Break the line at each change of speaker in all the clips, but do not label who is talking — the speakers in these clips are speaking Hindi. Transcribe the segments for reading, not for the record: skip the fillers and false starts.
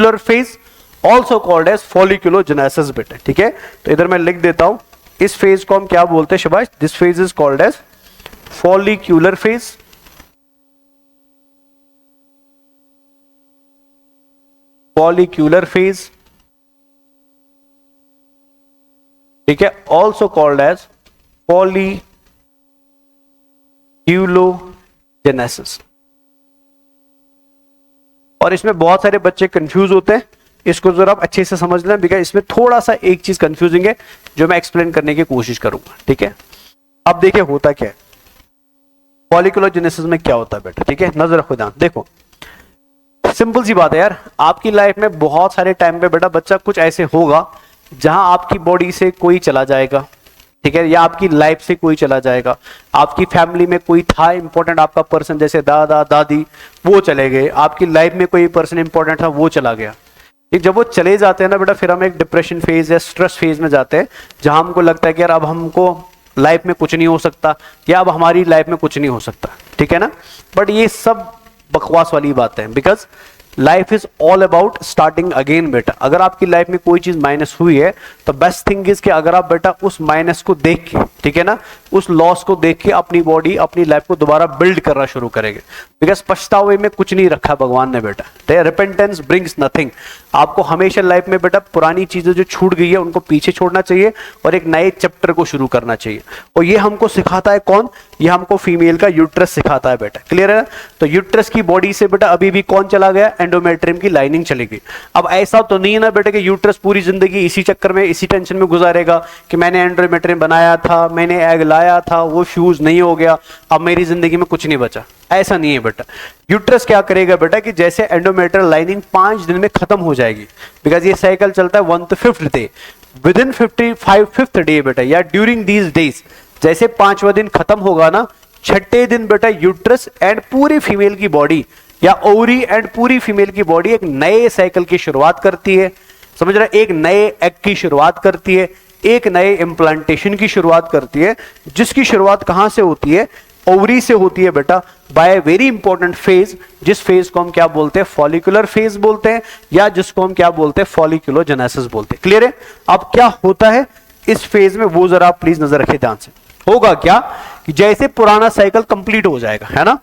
Follicular phase also called as folliculogenesis बेटा, ठीक है। तो इधर मैं लिख देता हूं, इस फेज को हम क्या बोलते हैं शाबाश, this phase is called as follicular phase, follicular phase, ठीक है, ऑल्सो कॉल्ड एज फॉलिक्यूलोजेनेसिस। और इसमें बहुत सारे बच्चे कंफ्यूज होते हैं, इसको जरा आप अच्छे से समझ लें, बिकॉज इसमें थोड़ा सा एक चीज कंफ्यूजिंग है जो मैं एक्सप्लेन करने की कोशिश करूंगा, ठीक है। अब देखिए होता क्या है फॉलिकुलोजेनेसिस में, क्या होता है बेटा, ठीक है, नजर रखो ध्यान। देखो सिंपल सी बात है यार, आपकी लाइफ में बहुत सारे टाइम पे बेटा बच्चा कुछ ऐसे होगा जहां आपकी बॉडी से कोई चला जाएगा, ठीक है, या आपकी लाइफ से कोई चला जाएगा, आपकी फैमिली में कोई था इंपॉर्टेंट आपका पर्सन, जैसे दादा दादी, वो चले गए, आपकी लाइफ में कोई पर्सन इंपॉर्टेंट था वो चला गया। जब वो चले जाते हैं ना बेटा, फिर हम एक डिप्रेशन फेज या स्ट्रेस फेज में जाते हैं, जहां हमको लगता है कि यार अब हमको लाइफ में कुछ नहीं हो सकता, या अब हमारी लाइफ में कुछ नहीं हो सकता, ठीक है ना। बट ये सब बकवास वाली बातें हैं, because life is all about starting again बेटा। अगर आपकी लाइफ में कोई चीज माइनस हुई है तो बेस्ट थिंग इज कि अगर आप बेटा उस माइनस को देख के, ठीक है ना, उस लॉस को देख के अपनी बॉडी, अपनी लाइफ को दोबारा बिल्ड करना शुरू करेंगे, बिकॉज पछतावे में कुछ नहीं रखा भगवान ने बेटा। Repentance brings nothing. आपको हमेशा लाइफ में बेटा पुरानी चीजें जो छूट गई है उनको पीछे छोड़ना चाहिए और एक नए चैप्टर को शुरू करना चाहिए। और ये हमको सिखाता है कौन, ये हमको फीमेल का यूट्रस सिखाता है बेटा, क्लियर है। तो यूट्रस की बॉडी से बेटा अभी भी कौन चला गया, एंडोमेट्रियम की लाइनिंग चली गई। अब ऐसा तो नहीं है ना बेटा कि यूट्रस पूरी जिंदगी इसी चक्कर में, इसी टेंशन में गुजारेगा कि मैंने एंडोमेट्रियम बनाया था, मैंने एग लाया था, वो फ्यूज नहीं हो गया, अब मेरी जिंदगी में कुछ नहीं बचा। ऐसा नहीं है बेटा। यूट्रस क्या करेगा बेटा कि जैसे एंडोमेट्रियल लाइनिंग 5 दिन में खत्म हो जाएगी, बिकॉज ये साइकिल चलता है 1/5 day, with in 55th day बेटा, या ड्यूरिंग दीज डेज, जैसे 5वां दिन खत्म होगा ना, 6ठे दिन बेटा यूट्रस एंड पूरी फीमेल की बॉडी, या ओवरी एंड पूरी फीमेल की बॉडी एक नए साइकिल की शुरुआत करती है, समझ रहे, एक नए एग की शुरुआत करती है, एक नए इम्प्लांटेशन की शुरुआत करती है, जिसकी शुरुआत कहां से होती है, ओवरी से होती है बेटा, बाय वेरी इंपॉर्टेंट फेज, जिस फेज को हम क्या बोलते हैं, फॉलिकुलर फेज बोलते हैं, या जिसको हम क्या बोलते हैं, फॉलिकुलोजेनेसिस बोलते हैं, क्लियर है। अब क्या होता है इस फेज में, वो जरा आप प्लीज नजर रखिए ध्यान से। होगा क्या कि जैसे पुराना साइकिल कंप्लीट हो जाएगा, है ना,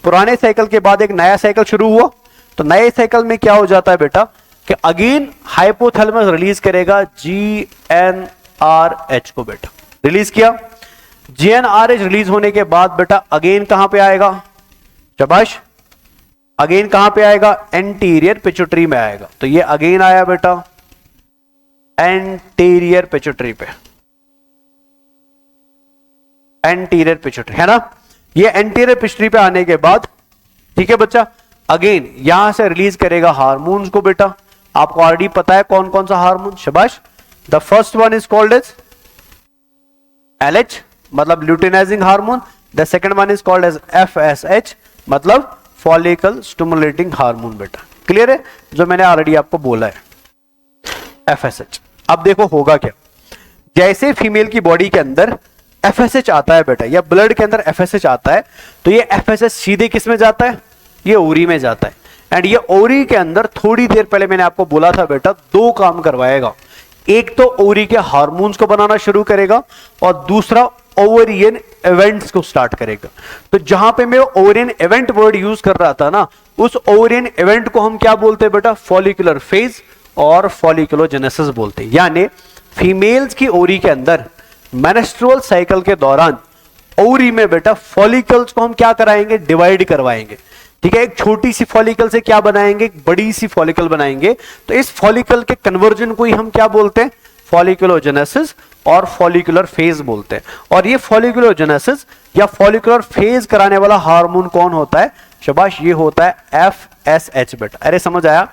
पुराने साइकिल के बाद एक नया साइकिल शुरू हुआ, तो नए साइकिल में क्या हो जाता है बेटा कि अगेन हाइपोथैलेमस रिलीज करेगा GnRH को बेटा, रिलीज किया। GnRH रिलीज होने के बाद बेटा अगेन कहां पे आएगा, शाबाश, अगेन कहां पे आएगा, एंटीरियर पिट्यूटरी में आएगा। तो ये अगेन आया बेटा एंटीरियर पिट्यूटरी पे, एंटीरियर पिट्यूटरी, है ना। ये एंटीरियर पिट्यूटरी पे आने के बाद, ठीक है बच्चा, अगेन यहां से रिलीज करेगा हार्मोन्स को बेटा। आपको ऑलरेडी पता है कौन कौन सा हार्मोन, शाबाश। The first one is called as LH, मतलब luteinizing hormone. The second one is called as FSH, मतलब फॉलिकल स्टिमुलेटिंग हार्मोन बेटा, क्लियर है, जो मैंने ऑलरेडी आपको बोला है, FSH। अब देखो होगा क्या, जैसे फीमेल की बॉडी के अंदर FSH आता है बेटा, या ब्लड के अंदर FSH आता है, तो ये FSH सीधे किस में जाता है, ये ओवरी में जाता है। एंड ये ओवरी के अंदर थोड़ी देर पहले मैंने आपको बोला था बेटा, 2 काम करवाएगा। एक तो ओवरी के हार्मोन्स को बनाना शुरू करेगा, और दूसरा ओवरियन इवेंट्स को स्टार्ट करेगा। तो जहां पे मैं ओवरियन इवेंट वर्ड यूज कर रहा था ना, उस ओवरियन इवेंट को हम क्या बोलते हैं बेटा, फॉलिकुलर फेज और फॉलिकुलोजेनेसिस बोलते हैं। यानी फीमेल्स की ओवरी के अंदर मेंस्ट्रुअल साइकिल के दौरान ओवरी में बेटा फॉलिकल्स को हम क्या कराएंगे, डिवाइड करवाएंगे, ठीक है। एक छोटी सी फॉलिकल से क्या बनाएंगे, एक बड़ी सी फॉलिकल बनाएंगे। तो इस फॉलिकल के कन्वर्जन को ही हम क्या बोलते हैं, फॉलिकुलोजेनेसिस और फॉलिकुलर फेज बोलते हैं। और ये फॉलिकुलोजेनेसिस या फॉलिकुलर फेज कराने वाला हार्मोन कौन होता है, शाबाश, ये होता है FSH बेटा। अरे समझ आया,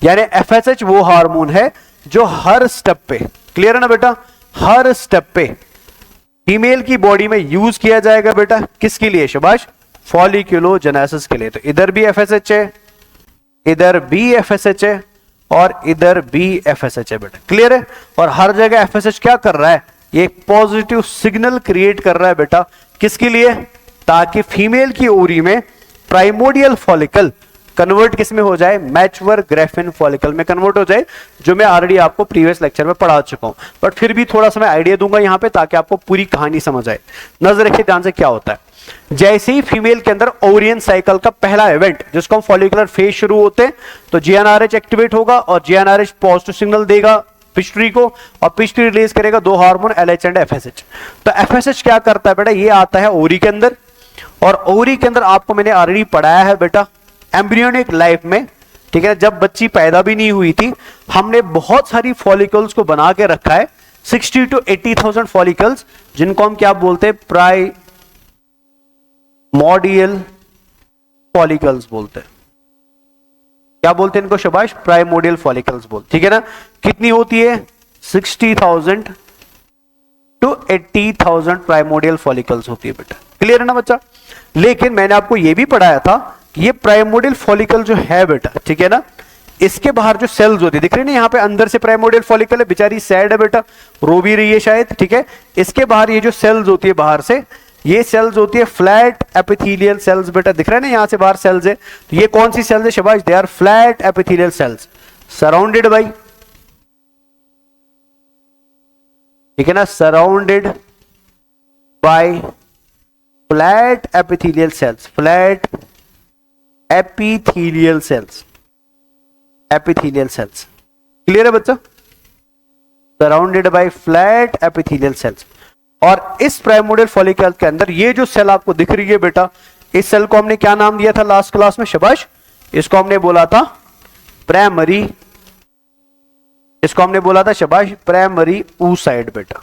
यानी FSH वो हार्मोन है जो हर स्टेप पे, क्लियर है ना बेटा, हर स्टेप पे फीमेल की बॉडी में यूज किया जाएगा बेटा, किसके लिए, शाबाश, फॉलिकुलोजेनेसिस के लिए। तो इधर भी FSH है, इधर भी FSH है, और इधर भी FSH है बेटा, क्लियर है। और हर जगह FSH क्या कर रहा है, ये एक पॉजिटिव सिग्नल क्रिएट कर रहा है बेटा, किसके लिए, ताकि फीमेल की ओवरी में प्राइमोडियल फॉलिकल कन्वर्ट किस में हो जाए, मैच्योर ग्राफिन फॉलिकल में कन्वर्ट हो जाए, जो मैं ऑलरेडी आपको प्रीवियस लेक्चर में पढ़ा चुका हूं, बट फिर भी थोड़ा सा मैं आइडिया दूंगा यहां पे ताकि आपको पूरी कहानी समझ आए। नजर रखिए ध्यान से क्या होता है। जैसे ही फीमेल के अंदर ओरियन साइकिल का पहला इवेंट जिसको हम फॉलिकुलर फेज शुरू होते हैं, तो जीएनआरएच एक्टिवेट होगा और जीएनआरएच पॉजिटिव सिग्नल देगा पिट्यूटरी को, और पिट्यूटरी रिलीज करेगा दो हार्मोन एलएच एंड एफएसएच। तो एफएसएच क्या करता है बेटा, ये आता है ओरी के अंदर, और ओरी के अंदर आपको मैंने ऑलरेडी पढ़ाया है बेटा एम्ब्रियोनिक लाइफ में, ठीक है, जब बच्ची पैदा भी नहीं हुई थी, हमने बहुत सारी फॉलिकल्स को बना के रखा है, 60 to 80,000 फॉलिकल्स, जिनको हम क्या बोलते हैं, प्राइमोडियल फॉलिकल्स बोलते हैं। क्या बोलते हैं इनको शाबाश, प्राइमोडियल फॉलिकल्स बोलते, ठीक है ना। कितनी होती है, 60,000 to 80,000 प्राइमोडियल फॉलिकल्स होती है बेटा, क्लियर है ना बच्चा। लेकिन मैंने आपको यह भी पढ़ाया था, ये प्राइमोडियल फॉलिकल जो है बेटा, ठीक है ना, इसके बाहर जो सेल्स होती है, दिख रही है ना यहाँ पे अंदर से प्राइमोडियल फॉलिकल है, बेचारी सैड है बेटा, रो भी रही है शायद, ठीक है। इसके बाहर ये जो सेल्स होती है बाहर से, ये सेल्स होती है फ्लैट एपिथेलियल सेल्स बेटा, दिख रहा है ना यहाँ से बाहर सेल्स है, तो ये कौन सी सेल्स है शाबाश, they are flat epithelial cells surrounded by, ठीक है ना, surrounded by flat epithelial cells, flat epithelial cells, epithelial cells, clear है बच्चा, surrounded by flat epithelial cells. और इस प्राइमोडियल फॉलिकल के अंदर ये जो सेल आपको दिख रही है बेटा, इस सेल को हमने क्या नाम दिया था लास्ट क्लास में शाबाश, इसको हमने बोला था प्राइमरी, इसको हमने बोला था शाबाश प्राइमरी oocyte बेटा,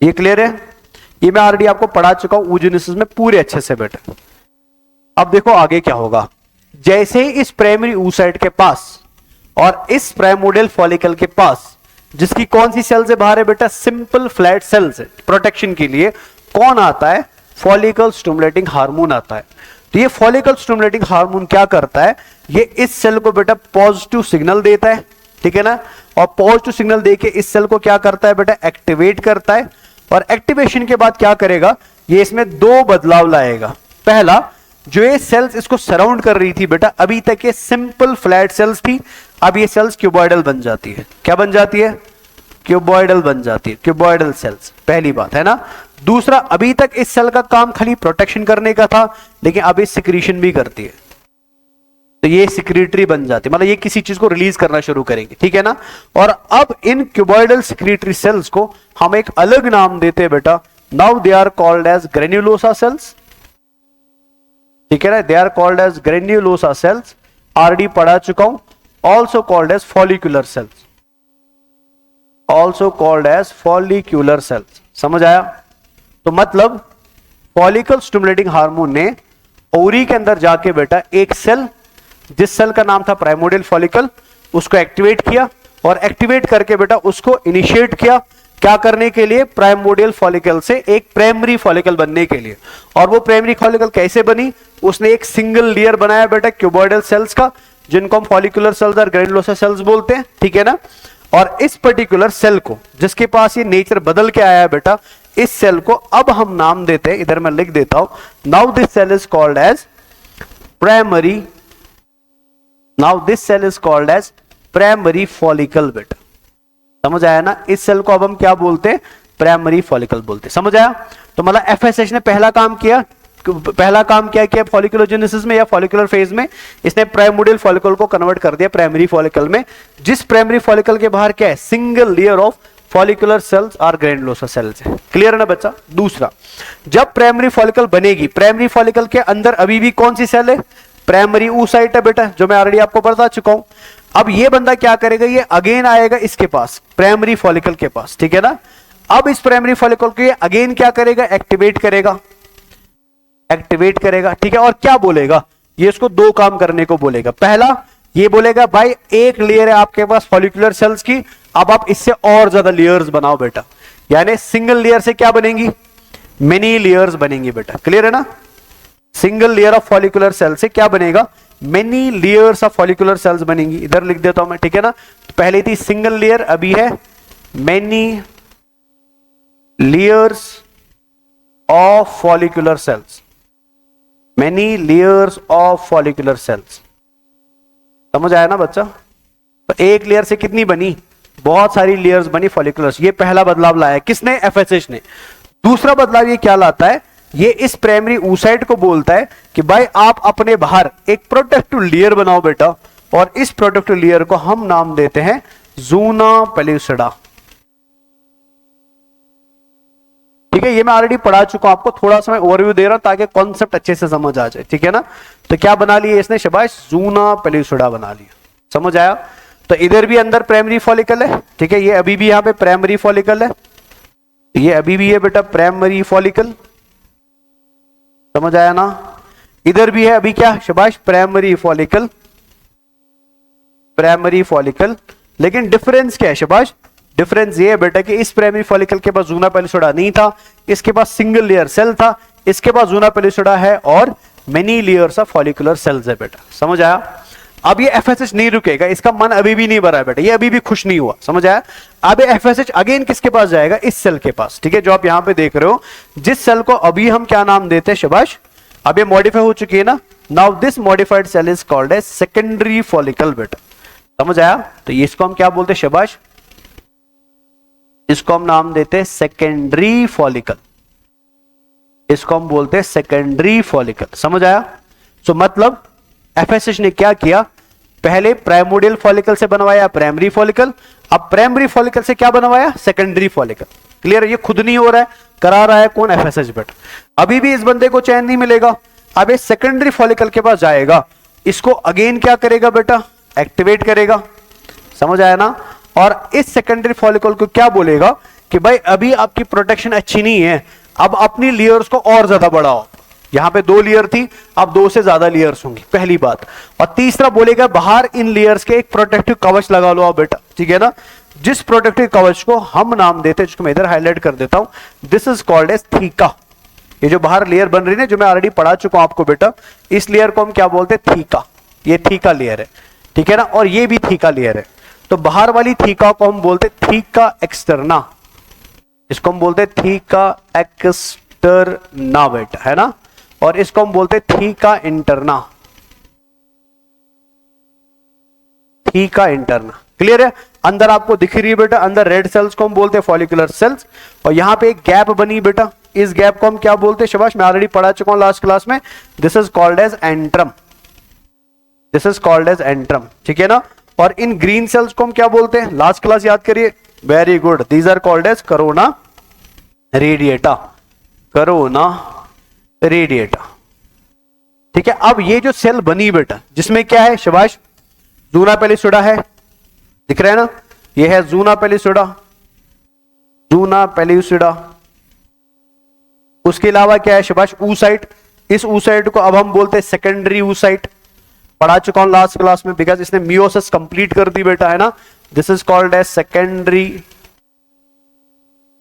ये क्लियर है, ये मैं ऑलरेडी आपको पढ़ा चुका हूं oogenesis में पूरे अच्छे से बेटा। अब देखो आगे क्या होगा, जैसे ही इस प्राइमरी oocyte के पास और इस प्राइमोडियल फॉलिकल के पास, जिसकी कौन सी सेल्स है बाहर है बेटा, सिंपल फ्लैट सेल्स है, प्रोटेक्शन के लिए कौन आता है, फॉलिकल स्टिमुलेटिंग हार्मोन आता है। तो ये फॉलिकल स्टिमुलेटिंग हार्मोन क्या करता है, ये इस सेल को बेटा पॉजिटिव सिग्नल देता है, ठीक है ना, और पॉजिटिव सिग्नल देके इस सेल को क्या करता है बेटा, एक्टिवेट करता है, और एक्टिवेशन के बाद क्या करेगा, ये इसमें दो बदलाव लाएगा। पहला, जो ये सेल्स इसको सराउंड कर रही थी बेटा, अभी तक ये सिंपल फ्लैट सेल्स थी, अब ये सेल्स क्यूबॉइडल बन जाती है, क्या बन जाती है, क्यूबॉइडल बन जाती है, क्यूबॉइडल सेल्स, पहली बात है ना। दूसरा, अभी तक इस सेल का काम खाली प्रोटेक्शन करने का था, लेकिन अब ये सिक्रीशन भी करती है, तो ये सिक्रीटरी बन जाती है, मतलब ये किसी चीज को रिलीज करना शुरू करेंगे, ठीक है ना। और अब इन क्यूबॉइडल सिक्रीटरी सेल्स को हम एक अलग नाम देते हैं बेटा, now they are called as granulosa cells, ठीक है ना, they are called as granulosa cells, already पढ़ा चुका हूं, also called as follicular cells, also called as follicular cells, समझ आया। तो मतलब फॉलिकल स्टिमुलेटिंग हार्मोन ने ओरी के अंदर जाके बेटा एक सेल, जिस सेल का नाम था प्राइमोडियल फॉलिकल, उसको एक्टिवेट किया, और एक्टिवेट करके बेटा उसको इनिशिएट किया, क्या करने के लिए, प्राइमोडियल फॉलिकल से एक प्राइमरी फॉलिकल बनने के लिए। और वो प्राइमरी फॉलिकल कैसे बनी, उसने एक सिंगल लेयर बनाया बेटा क्यूबॉइडल सेल्स का, जिनको हम फॉलिकुलर सेल्स और ग्रेनुलोसा सेल्स बोलते हैं, ठीक है ना। और इस पर्टिकुलर सेल को, जिसके पास ये नेचर बदल के आया है बेटा, इस सेल को अब हम नाम देते हैं, इधर मैं लिख देता हूं, now this cell is called as primary, now this cell is called as primary follicle बेटा, समझ आया ना। इस सेल को अब हम क्या बोलते हैं, प्राइमरी फॉलिकल बोलते हैं, समझ आया। तो मतलब एफएसएच ने पहला काम किया फॉलिकुलोजेनेसिस में या फॉलिकुलर फेज में, इसने प्राइमोडियल फॉलिकल को कन्वर्ट कर दिया प्राइमरी फॉलिकल में, जिस प्राइमरी फॉलिकल के बाहर क्या है, single layer of follicular cells और ग्रेनुलोसा सेल्स है, क्लियर है ना बच्चा। दूसरा, जब प्राइमरी फॉलिकल बनेगी, प्राइमरी फॉलिकल के अंदर अभी भी कौन सी सेल है, प्राइमरी oocyte है बेटा, जो मैं ऑलरेडी आपको बता चुका हूं। अब ये बंदा क्या करेगा, ये अगेन आएगा इसके पास, प्राइमरी फॉलिकल के पास, ठीक है ना। अब इस प्राइमरी फॉलिकल को ये अगेन क्या करेगा, एक्टिवेट करेगा, एक्टिवेट करेगा, ठीक है। और क्या बोलेगा, ये इसको दो काम करने को बोलेगा। पहला, ये बोलेगा भाई एक लेयर है आपके पास फॉलिकुलर सेल्स की, अब आप इससे और ज्यादा लेयर्स बनाओ बेटा, यानी सिंगल लेयर से क्या बनेंगी, मेनी लेयर्स बनेंगी बेटा, क्लियर है ना। Single layer of follicular cell से क्या बनेगा, many layers of follicular cells बनेंगी, इधर लिख देता हूं मैं, ठीक है ना। तो पहले थी सिंगल लेयर, अभी है many layers of follicular cells, many layers of follicular cells, समझ आया ना बच्चा? तो एक लेयर से कितनी बनी, बहुत सारी लेयर्स बनी फॉलिकुलर्स। ये पहला बदलाव लाया किसने, एफएसएच ने। दूसरा बदलाव ये क्या लाता है, ये इस प्राइमरी oocyte को बोलता है कि भाई आप अपने बाहर एक प्रोटेक्टिव लेयर बनाओ बेटा, और इस प्रोटेक्टिव लेयर को हम नाम देते हैं ज़ूना पेल्यूसिडा। ठीक है, ये मैं ऑलरेडी पढ़ा चुका हूं आपको, थोड़ा सा मैं ओवरव्यू दे रहा हूं ताकि कॉन्सेप्ट अच्छे से समझ आ जाए। ठीक है ना, तो क्या बना लिया इसने शाबाश, ज़ूना पेल्यूसिडा बना लिया। समझ आया? तो इधर भी अंदर प्राइमरी फॉलिकल है, ठीक है, ये अभी भी यहां पे प्राइमरी फॉलिकल है, ये अभी भी है बेटा प्राइमरी फॉलिकल। समझ आया ना? इधर भी है अभी क्या शाबाश, प्राइमरी फॉलिकल, प्राइमरी फॉलिकल। लेकिन डिफरेंस क्या है शाबाश, डिफरेंस ये है बेटा कि इस प्राइमरी फॉलिकल के पास ज़ूना पेल्यूसिडा नहीं था, इसके पास सिंगल लेयर सेल था, इसके पास ज़ूना पेल्यूसिडा है और many layers of follicular cells है बेटा। समझ आया? अब ये एफएसएच नहीं रुकेगा, इसका मन अभी भी नहीं भरा है बेटा, ये अभी भी खुश नहीं हुआ। समझ आया? अब एफएसएच अगेन किसके पास जाएगा, इस सेल के पास। ठीक है, जो आप यहां पे देख रहे हो, जिस सेल को अभी हम क्या नाम देते हैं शाबाश, अब ये मॉडिफाई हो चुकी है ना, now this modified cell is called as secondary follicle बेटा। समझ आया? तो इसको हम क्या बोलते हैं शाबाश, इसको हम नाम देते हैं सेकेंडरी फॉलिकल, इसको हम बोलते हैं सेकेंडरी फॉलिकल। समझ आया? सो मतलब एफएसएच ने क्या किया, पहले प्राइमोडियल फॉलिकल से बनवाया प्राइमरी फॉलिकल, अब प्राइमरी फॉलिकल से क्या बनवाया, सेकेंडरी फॉलिकल। क्लियर? ये खुद नहीं हो रहा है, करा रहा है कौन, एफएसएच बेटा। अभी भी इस बंदे को चैन नहीं मिलेगा, अब ये सेकेंडरी फॉलिकल के पास जाएगा, इसको अगेन क्या करेगा बेटा, एक्टिवेट करेगा। समझ आया ना? और इस सेकेंडरी फॉलिकल को क्या बोलेगा कि भाई अभी आपकी प्रोटेक्शन अच्छी नहीं है, अब अपनी लेयर्स को और ज्यादा बढ़ाओ। यहां पे 2 लेयर थी, अब 2 से ज्यादा लेयर्स होंगी, पहली बात। और तीसरा बोलेगा बाहर इन लेयर्स के एक प्रोटेक्टिव कवच लगा लो आप बेटा। ठीक है ना, जिस प्रोटेक्टिव कवच को हम नाम देते हैं, जिसको मैं इधर हाईलाइट कर देता हूं, this is called as theca. ये जो बाहर लेयर बन रही है, जो मैं ऑलरेडी पढ़ा चुका हूं आपको बेटा, इस लेयर को हम क्या बोलते हैं, थीका। ये थीका लेयर है, ठीक है ना, और ये भी थीका लेयर है। तो बाहर वाली थीका को हम बोलते हैं थीका एक्सटर्ना, इसको हम बोलते हैं थीका एक्सटर्ना बेटा, है ना, और इसको हम बोलते हैं theca interna, theca interna. Clear है? अंदर आपको दिख रही है बेटा, अंदर रेड सेल्स को हम बोलते हैं फॉलिकुलर सेल्स, और यहां पे एक गैप बनी बेटा, इस गैप को हम क्या बोलते हैं शाबाश, मैं ऑलरेडी पढ़ा चुका हूं लास्ट क्लास में, this is called as antrum, this is called as antrum. ठीक है ना, और इन ग्रीन सेल्स को हम क्या बोलते हैं, लास्ट क्लास याद करिए, very good, these are called as corona radiata, corona radiata. ठीक है, अब ये जो सेल बनी बेटा, जिसमें क्या है शाबाश, ज़ूना पेल्यूसिडा है, दिख रहा है ना, ये है ज़ूना पेल्यूसिडा, ज़ूना पेल्यूसिडा। उसके अलावा क्या है शाबाश, oocyte, इस oocyte को अब हम बोलते हैं सेकेंडरी oocyte, पढ़ा चुका हूं लास्ट क्लास में, बिकॉज इसने मियोसिस कंप्लीट कर दी बेटा, है ना, this is called as secondary,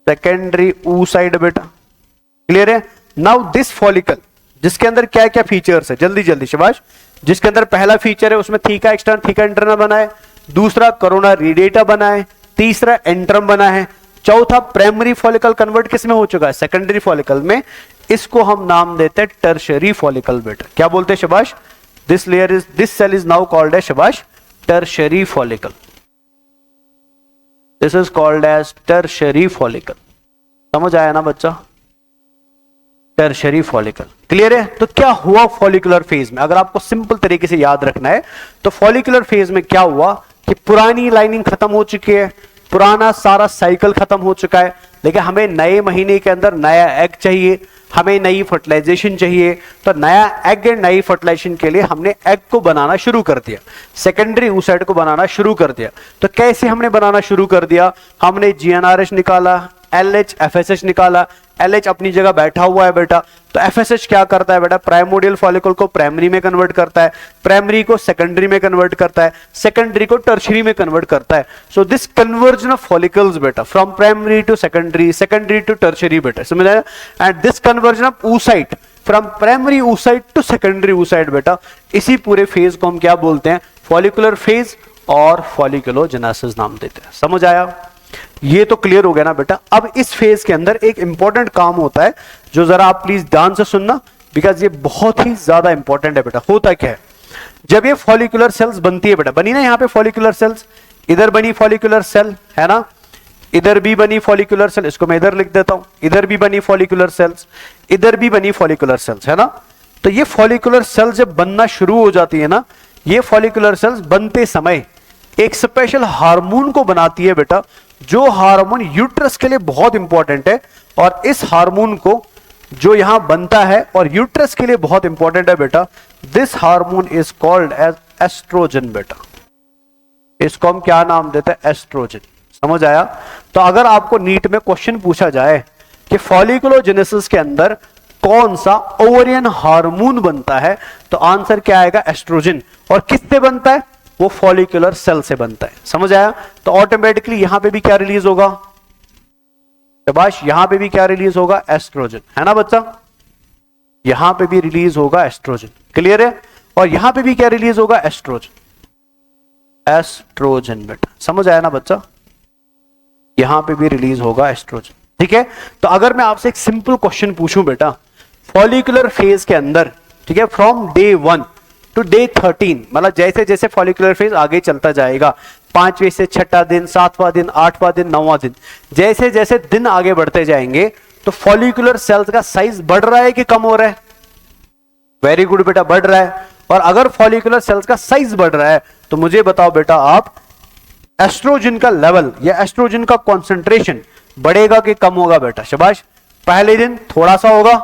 secondary oocyte बेटा। क्लियर है? नाउ दिस फॉलिकल, जिसके अंदर क्या क्या फीचर्स है, जल्दी जल्दी शाबाश, जिसके अंदर पहला फीचर है उसमें थीका एक्सटर्न थीका इंटरना बना है, दूसरा कोरोना रेडिएटा बना है, तीसरा एंट्रम बना है, चौथा प्राइमरी फॉलिकल कन्वर्ट किस में हो चुका है, सेकेंडरी फॉलिकल में, इसको हम नाम देते हैं टर्शियरी फॉलिकल बेटा। क्या बोलते हैं शाबाश, this layer is, this cell is now called as शाबाश tertiary follicle, this is called as tertiary follicle. समझ आया ना बच्चा, टर्शियरी फॉलिकल। क्लियर है? तो क्या हुआ फॉलिकुलर फेज में, अगर आपको सिंपल तरीके से याद रखना है, तो फॉलिकुलर फेज में क्या हुआ कि पुरानी लाइनिंग खत्म हो चुकी है, पुराना सारा साइकिल खत्म हो चुका है, लेकिन हमें नए महीने के अंदर नया एग चाहिए, हमें नई फर्टिलाइजेशन चाहिए, तो नया एग एंड नई फर्टिलाइजेशन के लिए हमने एग को बनाना शुरू कर दिया, सेकेंडरी oocyte को बनाना शुरू कर दिया। तो कैसे हमने बनाना शुरू कर दिया, हमने GnRH निकाला, LH FSH निकाला, LH अपनी जगह बैठा हुआ है बेटा, तो FSH क्या करता है बेटा, प्राइमोडियल फॉलिकल को प्राइमरी में कन्वर्ट करता है, प्राइमरी को सेकेंडरी में कन्वर्ट करता है, सेकेंडरी को टर्शियरी में कन्वर्ट करता है। So this conversion of follicles बेटा from primary to secondary, secondary to tertiary बेटा, समझ आया? And this conversion of oocyte from primary oocyte to secondary oocyte बेटा, इसी पूरे फेज को हम क्या बोलते हैं, फॉलिकुलर फेज और फॉलिकुलोजेनेसिस नाम देते हैं। समझ आया? ये तो क्लियर हो गया ना बेटा। अब इस फेज के अंदर एक इंपॉर्टेंट काम होता है, जो जरा आप प्लीज ध्यान से सुनना, बिकॉज ये बहुत ही ज्यादा इंपॉर्टेंट है बेटा। होता क्या है, जब ये फॉलिकुलर सेल्स बनती है बेटा, बनी ना यहाँ पे फॉलिकुलर सेल्स, इधर बनी फॉलिकुलर सेल है ना, इधर भी बनी फॉलिकुलर सेल, इसको मैं इधर लिख देता हूं, इधर भी बनी फॉलिकुलर सेल्स, इधर भी बनी फॉलिकुलर सेल्स है ना। तो ये फॉलिकुलर सेल्स जब बनना शुरू हो जाती है ना, ये फॉलिकुलर सेल्स बनते समय एक स्पेशल हार्मोन को बनाती है बेटा, जो हार्मोन यूट्रस के लिए बहुत इंपॉर्टेंट है। और इस हार्मोन को जो यहां बनता है और यूट्रस के लिए बहुत इंपॉर्टेंट है बेटा, this hormone is called as estrogen बेटा। इसको हम क्या नाम देते हैं? एस्ट्रोजन। समझ आया? तो अगर आपको नीट में क्वेश्चन पूछा जाए कि फॉलिकुलोजेनेसिस के अंदर कौन सा ओवरियन हार्मोन बनता है, तो आंसर क्या आएगा? एस्ट्रोजन। और किससे बनता है? वो फॉलिकुलर सेल से बनता है। समझ आया? तो ऑटोमेटिकली यहां पे भी क्या रिलीज होगा? शाबाश, यहां पे भी क्या रिलीज होगा? एस्ट्रोजन, है ना बच्चा? यहां पे भी रिलीज होगा एस्ट्रोजन। क्लियर है? और यहां पे भी क्या रिलीज होगा? एस्ट्रोजन। एस्ट्रोजन बेटा, समझ आया ना बच्चा? यहां पे भी रिलीज होगा एस्ट्रोजन। ठीक है? तो अगर मैं आपसे एक सिंपल क्वेश्चन पूछूं बेटा, फॉलिकुलर फेज के अंदर, ठीक है, फ्रॉम डे 1 टू डे 13, मतलब जैसे जैसे फॉलिकुलर फेज आगे चलता जाएगा, 5वें से 6वां दिन, 7वां दिन, 8वां दिन, 9वां दिन, जैसे जैसे दिन आगे बढ़ते जाएंगे तो फॉलिकुलर सेल्स का साइज बढ़ रहा है कि कम हो रहा है? वेरी गुड बेटा, बढ़ रहा है। और अगर फॉलिकुलर सेल्स का साइज बढ़ रहा है तो मुझे बताओ बेटा आप, एस्ट्रोजन का लेवल या एस्ट्रोजन का कॉन्सेंट्रेशन बढ़ेगा कि कम होगा बेटा? शाबाश। पहले दिन थोड़ा सा होगा,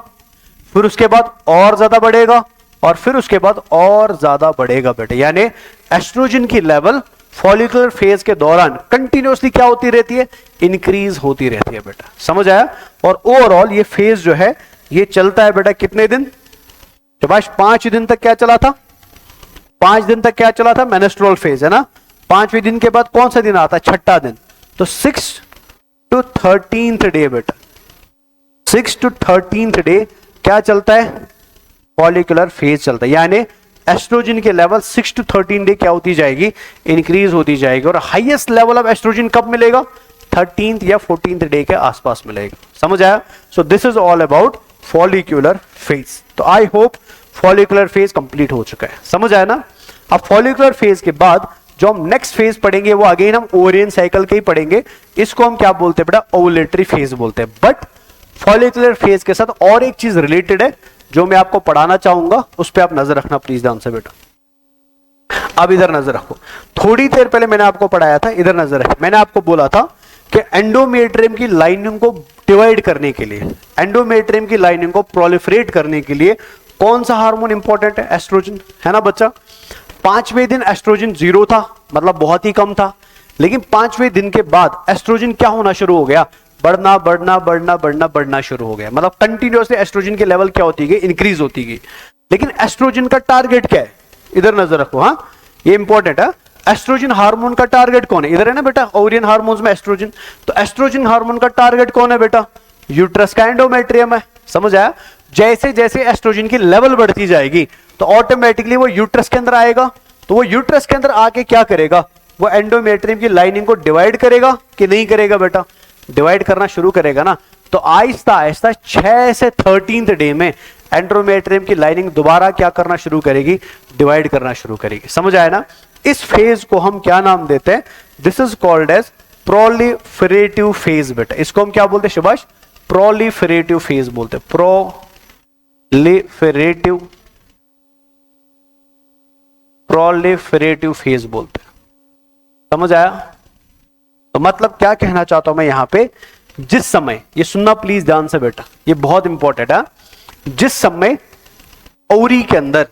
फिर उसके बाद और ज्यादा बढ़ेगा, और फिर उसके बाद और ज्यादा बढ़ेगा बेटा। यानी एस्ट्रोजन की लेवल फॉलिकुलर फेज के दौरान कंटिन्यूअसली क्या होती रहती है? इंक्रीज होती रहती है बेटा। समझ आया? और ओवरऑल ये फेज जो है ये चलता है बेटा कितने दिन? शाबाश, 5 दिन तक क्या चला था? 5 दिन तक क्या चला था? मेनेस्ट्रुअल फेज, है ना। 5वें दिन के बाद कौन सा दिन आता है? 6वां दिन। तो 6 to 13th डे बेटा, 6 to 13th डे क्या चलता है? फॉलिकुलर फेज चलता है। यानी एस्ट्रोजन के लेवल 6 to 13 डे क्या होती जाएगी? इंक्रीज होती जाएगी। और हाईएस्ट लेवल ऑफ एस्ट्रोजन कब मिलेगा? 13th या 14th डे के आसपास मिलेगा। समझ आया? So this is all about follicular phase. तो I hope follicular phase complete हो चुका है। समझ आया ना? अब फॉलिकुलर फेज के बाद जो हम नेक्स्ट फेज पढ़ेंगे वो अगेन हम ओवेरियन साइकिल के ही पढ़ेंगे। इसको हम क्या बोलते हैं बेटा? ओवुलेटरी फेज बोलते हैं। बट फॉलिकुलर फेज के साथ और एक चीज रिलेटेड है जो मैं आपको पढ़ाना चाहूंगा, उस पर आप नजर रखना प्लीज ध्यान से बेटा। अब इधर नजर रखो। थोड़ी देर पहले मैंने आपको पढ़ाया था, इधर नजर रखो। मैंने आपको बोला था कि एंडोमेट्रियम की लाइनिंग को डिवाइड करने के लिए, एंडोमेट्रियम की लाइनिंग को प्रोलिफरेट करने के लिए कौन सा हार्मोन इंपॉर्टेंट है? एस्ट्रोजन, है ना बच्चा। 5वें दिन एस्ट्रोजन 0 था, मतलब बहुत ही कम था। लेकिन 5वें दिन के बाद एस्ट्रोजन क्या होना शुरू हो गया? बढ़ना बढ़ना बढ़ना बढ़ना बढ़ना शुरू हो गया। मतलब कंटिन्यूअसली एस्ट्रोजन की लेवल क्या होती गई? इंक्रीज होती गई। लेकिन एस्ट्रोजन का टारगेट क्या है? इधर नजर रखो, हाँ ये इंपॉर्टेंट है। एस्ट्रोजन हार्मोन का टारगेट कौन है? इधर है ना बेटा, ओवरियन हार्मोन्स में एस्ट्रोजन। तो एस्ट्रोजन हार्मोन का टारगेट कौन है बेटा? यूट्रस का एंडोमेट्रियम है। समझ आया? जैसे जैसे एस्ट्रोजन की लेवल बढ़ती जाएगी तो ऑटोमेटिकली वो यूट्रस के अंदर आएगा। तो वो यूट्रस के अंदर आके क्या करेगा? वो एंडोमेट्रियम की लाइनिंग को डिवाइड करेगा कि नहीं करेगा बेटा? डिवाइड करना शुरू करेगा ना। तो आहिस्ता आहिस्ता 6 से 13th डे में एंडोमेट्रियम की लाइनिंग दोबारा क्या करना शुरू करेगी? डिवाइड करना शुरू करेगी। समझ आया ना? इस फेज को हम क्या नाम देते हैं? This is called as proliferative phase बेटा। इसको हम क्या बोलते हैं सुभाष? प्रोलिफरेटिव फेज बोलते हैं। प्रोलिफरेटिव फेज बोलते हैं। समझ आया? तो मतलब क्या कहना चाहता हूं मैं यहां पे, जिस समय, ये सुनना प्लीज ध्यान से बेटा, ये बहुत इंपॉर्टेंट है। जिस समय ओवरी के अंदर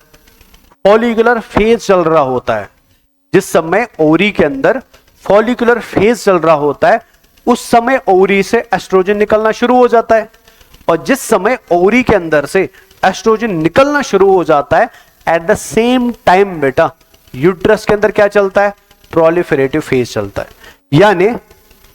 फॉलिकुलर फेज चल रहा होता है, जिस समय ओवरी के अंदर फॉलिकुलर फेज चल रहा होता है, उस समय ओवरी से एस्ट्रोजन निकलना शुरू हो जाता है। और जिस समय ओवरी के अंदर से एस्ट्रोजन निकलना शुरू हो जाता है, एट द सेम टाइम बेटा यूट्रस के अंदर क्या चलता है? प्रोलिफरेटिव फेज चलता है। यानी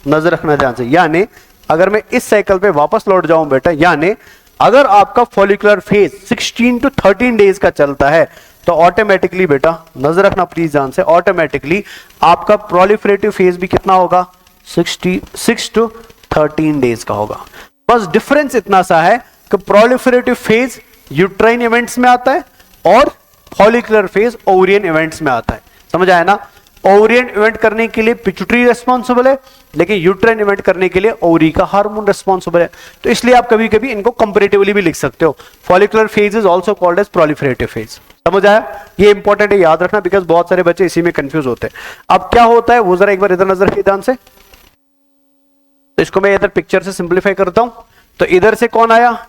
नजर रखना ध्यान से, यानी अगर मैं इस साइकिल पे वापस लौट जाऊं बेटा, यानी अगर आपका फॉलिकुलर फेज 16 to 13 डेज का चलता है तो ऑटोमेटिकली बेटा नजर रखना प्लीज ध्यान से, ऑटोमेटिकली आपका प्रोलिफरेटिव फेज भी कितना होगा? 6 to 13 डेज का होगा। बस डिफरेंस इतना सा है कि प्रोलिफरेटिव फेज यूट्राइन इवेंट्स में आता है और फॉलिकुलर फेज ओवरियन इवेंट्स में आता है। समझ आया ना? ओवरियन इवेंट करने के लिए पिट्यूटरी रेस्पॉन्सिबल है, लेकिन यूट्राइन इवेंट करने के लिए ओवरी का हार्मोन रेस्पॉन्सिबल है। तो इसलिए आप कभी कभी इनको कंपैरेटिवली भी लिख सकते हो। Follicular phase is also called as proliferative phase. समझ आया? ये इंपॉर्टेंट है, याद रखना, बिकॉज बहुत सारे बच्चे इसी में कंफ्यूज होते हैं। अब क्या होता है वो जरा एक बार इधर नजर रखिए ध्यान से। तो इसको मैं इधर पिक्चर से सिंप्लीफाई करता हूं। तो इधर से कौन आया?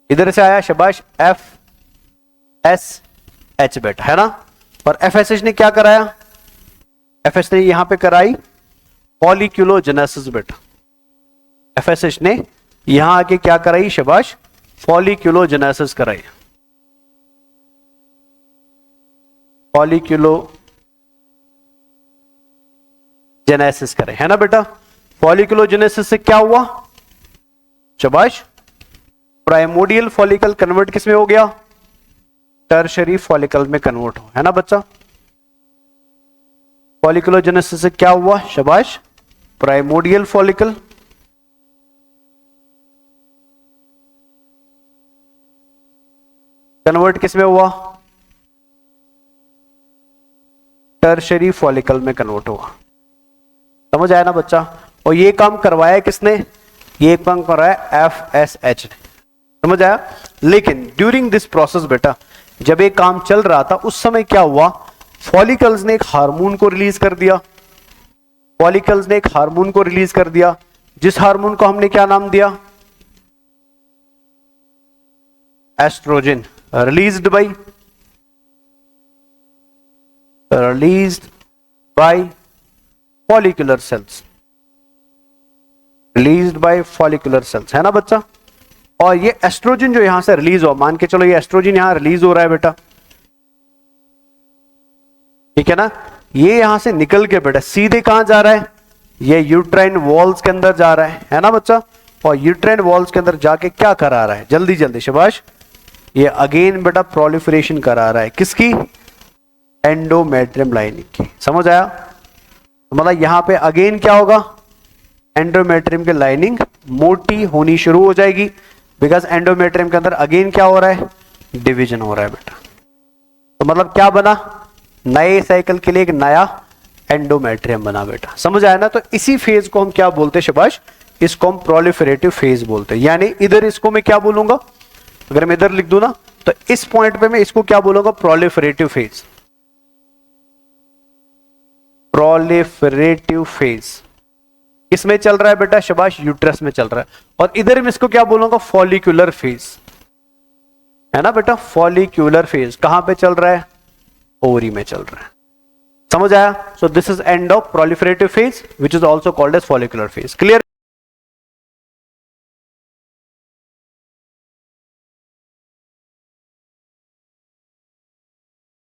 इधर से आया शाबाश FSH बेटा, है ना? और FSH ने क्या कराया? FSH ने यहां पे कराई फॉलिक्यूलोजेनेसिस बेटा। FSH ने यहां आके क्या कराई? शाबाश, फॉलिक्यूलोजेनेसिस कराई। फॉलिक्यूलोजेनेसिस करे, है ना बेटा? फॉलिक्यूलोजेनेसिस से क्या हुआ? शाबाश, प्राइमोडियल फॉलिकल कन्वर्ट किस में हो गया? टर्शरी फॉलिकल में कन्वर्ट हो, है ना बच्चा? फॉलिकुलोजेनेसिस से क्या हुआ? शाबाश, प्राइमोडियल फॉलिकल कन्वर्ट किस में हुआ? टर्शरी फॉलिकल में कन्वर्ट हुआ। समझ आया ना बच्चा? और ये काम करवाया किसने? ये काम करवाया FSH ने। समझ आया? लेकिन ड्यूरिंग दिस प्रोसेस बेटा, जब ये काम चल रहा था उस समय क्या हुआ? फॉलिकल्स ने एक हार्मोन को रिलीज कर दिया। फॉलिकल्स ने एक हार्मोन को रिलीज कर दिया, जिस हार्मोन को हमने क्या नाम दिया? Estrogen. Released by follicular cells. Released by follicular cells, है ना बच्चा? और ये एस्ट्रोजन जो यहां से रिलीज हुआ, मान के चलो ये एस्ट्रोजन यहां रिलीज हो रहा है बेटा, ठीक है ना? ये यहां से निकल के बेटा सीधे कहां जा रहा है? ये यूट्राइन वॉल्स के अंदर जा रहा है ना बच्चा? और यूट्राइन वॉल्स के अंदर जाके क्या करा रहा है? जल्दी जल्दी शाबाश, ये अगेन बेटा प्रोलिफरेशन करा रहा है। किसकी? एंडोमेट्रियम लाइनिंग की। समझ आया? तो मतलब यहां पे अगेन क्या होगा? एंडोमेट्रियम की लाइनिंग मोटी होनी शुरू हो जाएगी, बिकॉज एंडोमेट्रियम के अंदर अगेन क्या हो रहा है? डिवीजन हो रहा है बेटा। तो मतलब क्या बना? नए साइकिल के लिए एक नया एंडोमेट्रियम बना बेटा। समझ आया ना? तो इसी फेज को हम क्या बोलते हैं शाबाश? इसको हम प्रोलिफरेटिव फेज बोलते हैं। यानी इधर इसको मैं क्या बोलूंगा? अगर मैं इधर लिख दूं ना, तो इस पॉइंट पे मैं इसको क्या बोलूंगा? Proliferative phase. प्रोलिफरेटिव फेज किसमें चल रहा है बेटा? शाबाश, यूट्रस में चल रहा है। और इधर मैं इसको क्या बोलूंगा? फॉलिक्यूलर फेज, है ना बेटा? फॉलिक्यूलर फेज कहां पे चल रहा है? ओवरी में चल रहा है। समझ आया? So this is end of proliferative phase, which is also called as follicular phase. Clear?